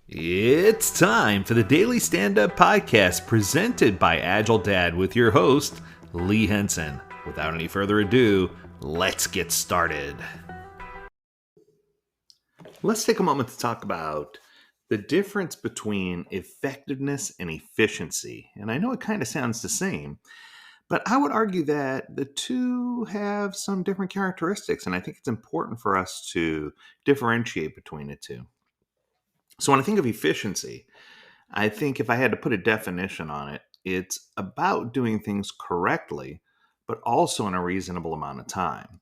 It's time for the Daily Stand Up Podcast presented by Agile Dad with your host, Lee Henson. Without any further ado, let's get started. Let's take a moment to talk about the difference between effectiveness and efficiency. And I know it kind of sounds the same, but I would argue that the two have some different characteristics, and I think it's important for us to differentiate between the two. So when I think of efficiency, I think if I had to put a definition on it, it's about doing things correctly, but also in a reasonable amount of time.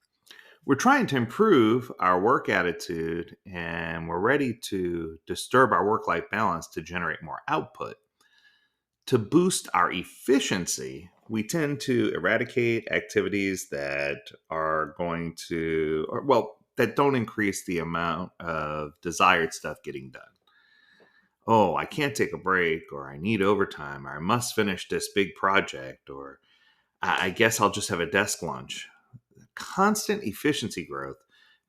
We're trying to improve our work attitude and we're ready to disturb our work life balance to generate more output. To boost our efficiency, we tend to eradicate activities that are going to, that don't increase the amount of desired stuff getting done. Oh, I can't take a break, or I need overtime, or I must finish this big project, or I guess I'll just have a desk lunch. Constant efficiency growth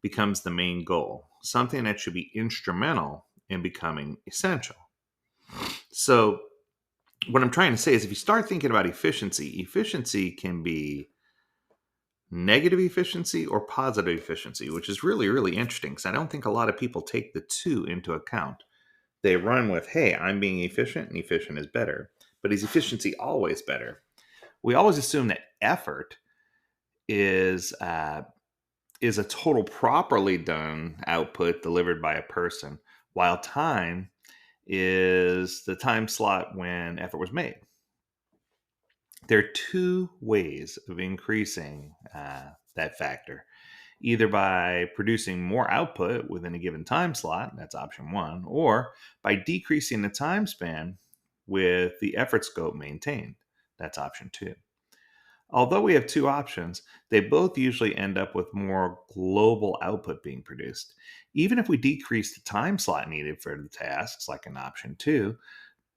becomes the main goal, something that should be instrumental in becoming essential. So, what I'm trying to say is if you start thinking about efficiency can be negative efficiency or positive efficiency, which is really, really interesting because I don't think a lot of people take the two into account. They run with, hey, I'm being efficient and efficient is better. But is efficiency always better? We always assume that effort is a total properly done output delivered by a person, while time is the time slot when effort was made. There are two ways of increasing that factor. Either by producing more output within a given time slot, that's option one, or by decreasing the time span with the effort scope maintained, that's option two. Although we have two options, they both usually end up with more global output being produced. Even if we decrease the time slot needed for the tasks, like in option two,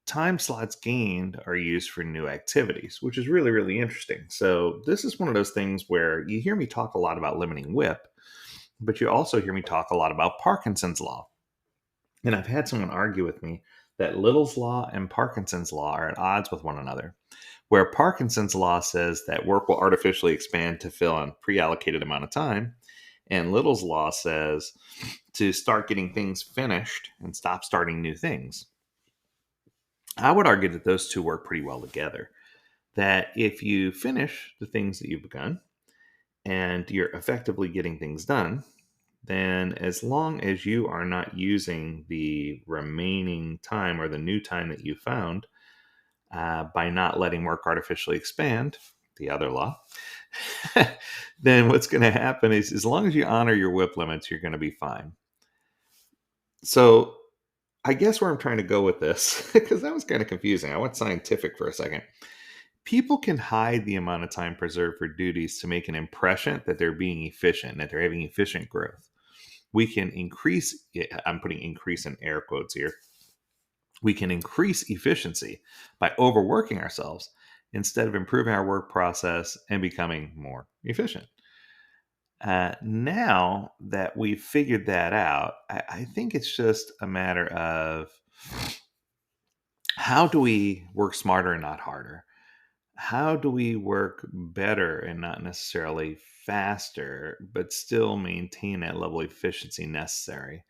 time slots gained are used for new activities, which is really, really interesting. So, this is one of those things where you hear me talk a lot about limiting WIP, but you also hear me talk a lot about Parkinson's law. And I've had someone argue with me that Little's law and Parkinson's law are at odds with one another, where Parkinson's law says that work will artificially expand to fill a pre-allocated amount of time, and Little's law says to start getting things finished and stop starting new things. I would argue that those two work pretty well together. That if you finish the things that you've begun and you're effectively getting things done, then as long as you are not using the remaining time or the new time that you found by not letting work artificially expand, the other law, then what's going to happen is as long as you honor your WIP limits, you're going to be fine. So I guess where I'm trying to go with this, because that was kind of confusing. I went scientific for a second. People can hide the amount of time preserved for duties to make an impression that they're being efficient, that they're having efficient growth. We can increase, I'm putting increase in air quotes here. We can increase efficiency by overworking ourselves instead of improving our work process and becoming more efficient. Now that we've figured that out, I think it's just a matter of how do we work smarter and not harder? How do we work better and not necessarily faster, but still maintain that level of efficiency necessary?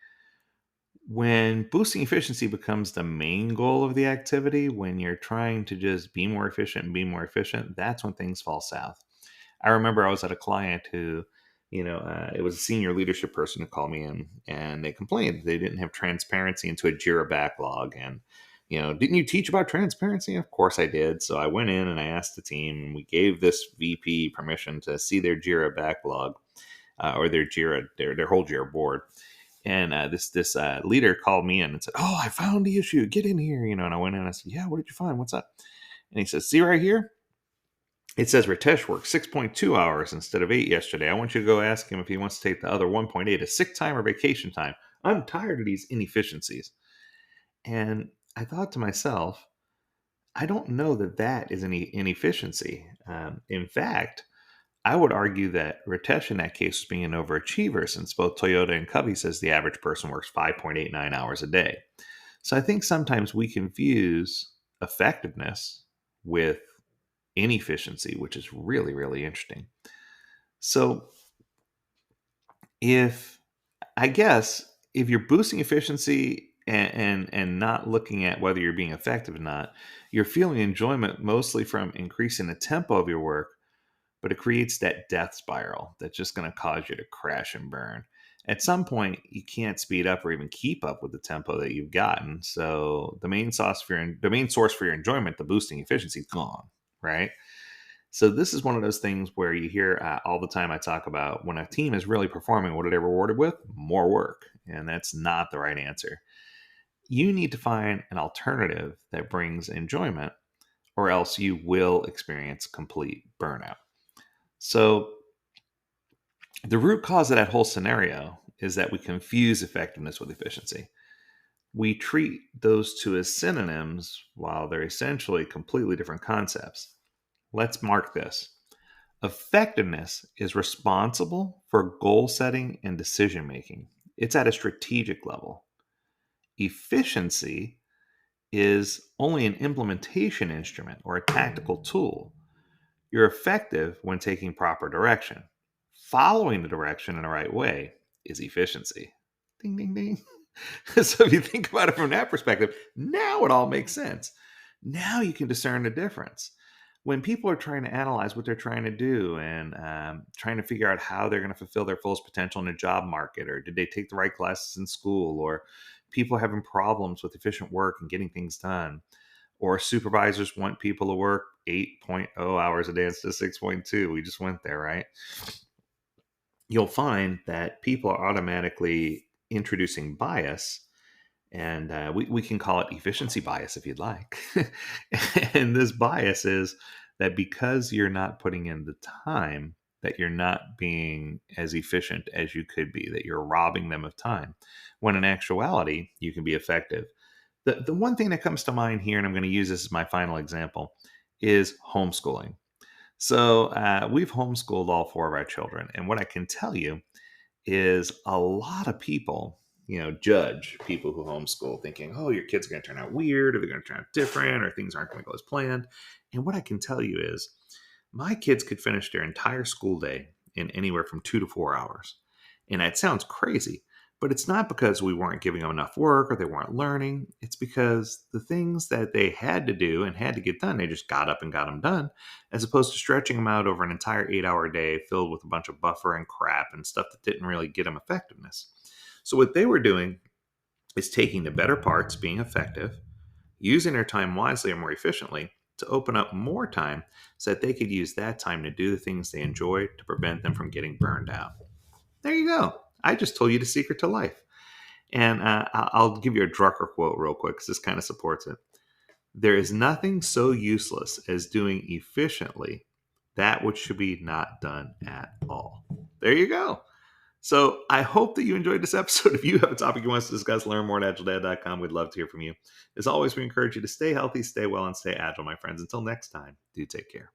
When boosting efficiency becomes the main goal of the activity, when you're trying to just be more efficient and be more efficient, that's when things fall south. I remember I was at a client who, it was a senior leadership person who called me in and they complained they didn't have transparency into a Jira backlog. And, didn't you teach about transparency? Of course I did. So I went in and I asked the team, and we gave this VP permission to see their Jira backlog or their Jira, their whole Jira board. And this leader called me in and said, "Oh, I found the issue. Get in here." And I went in and I said, "Yeah, what did you find? What's up?" And he says, "See right here? It says Ritesh worked 6.2 hours instead of 8 yesterday. I want you to go ask him if he wants to take the other 1.8 as sick time or vacation time. I'm tired of these inefficiencies." And I thought to myself, I don't know that that is any inefficiency. In fact, I would argue that Ritesh in that case was being an overachiever since both Toyota and Covey says the average person works 5.89 hours a day. So I think sometimes we confuse effectiveness with inefficiency, which is really, really interesting. So if I guess if you're boosting efficiency and not looking at whether you're being effective or not, you're feeling enjoyment mostly from increasing the tempo of your work, but it creates that death spiral that's just going to cause you to crash and burn. At some point, you can't speed up or even keep up with the tempo that you've gotten. So the main source for your enjoyment, the boosting efficiency, is gone, right? So this is one of those things where you hear all the time I talk about when a team is really performing, what are they rewarded with? More work. And that's not the right answer. You need to find an alternative that brings enjoyment, or else you will experience complete burnout. So the root cause of that whole scenario is that we confuse effectiveness with efficiency. We treat those two as synonyms while they're essentially completely different concepts. Let's mark this. Effectiveness is responsible for goal setting and decision making. It's at a strategic level. Efficiency is only an implementation instrument or a tactical tool. You're effective when taking proper direction. Following the direction in the right way is efficiency. Ding, ding, ding. So if you think about it from that perspective, now it all makes sense. Now you can discern the difference. When people are trying to analyze what they're trying to do and trying to figure out how they're going to fulfill their fullest potential in the job market, or did they take the right classes in school, or people having problems with efficient work and getting things done, or supervisors want people to work 8.0 hours a day instead of 6.2. We just went there, right? You'll find that people are automatically introducing bias, and we can call it efficiency bias if you'd like. And this bias is that because you're not putting in the time, that you're not being as efficient as you could be, that you're robbing them of time, when in actuality, you can be effective. The one thing that comes to mind here, and I'm going to use this as my final example, is homeschooling. So we've homeschooled all four of our children. And what I can tell you is a lot of people, judge people who homeschool thinking, oh, your kids are going to turn out weird, or they're going to turn out different, or things aren't going to go as planned. And what I can tell you is my kids could finish their entire school day in anywhere from 2 to 4 hours. And that sounds crazy, but it's not because we weren't giving them enough work or they weren't learning. It's because the things that they had to do and had to get done, they just got up and got them done, as opposed to stretching them out over an entire 8 hour day filled with a bunch of buffer and crap and stuff that didn't really get them effectiveness. So what they were doing is taking the better parts, being effective, using their time wisely or more efficiently to open up more time so that they could use that time to do the things they enjoy to prevent them from getting burned out. There you go. I just told you the secret to life. And I'll give you a Drucker quote real quick because this kind of supports it. There is nothing so useless as doing efficiently that which should be not done at all. There you go. So I hope that you enjoyed this episode. If you have a topic you want us to discuss, learn more at agiledad.com. We'd love to hear from you. As always, we encourage you to stay healthy, stay well, and stay agile, my friends. Until next time, do take care.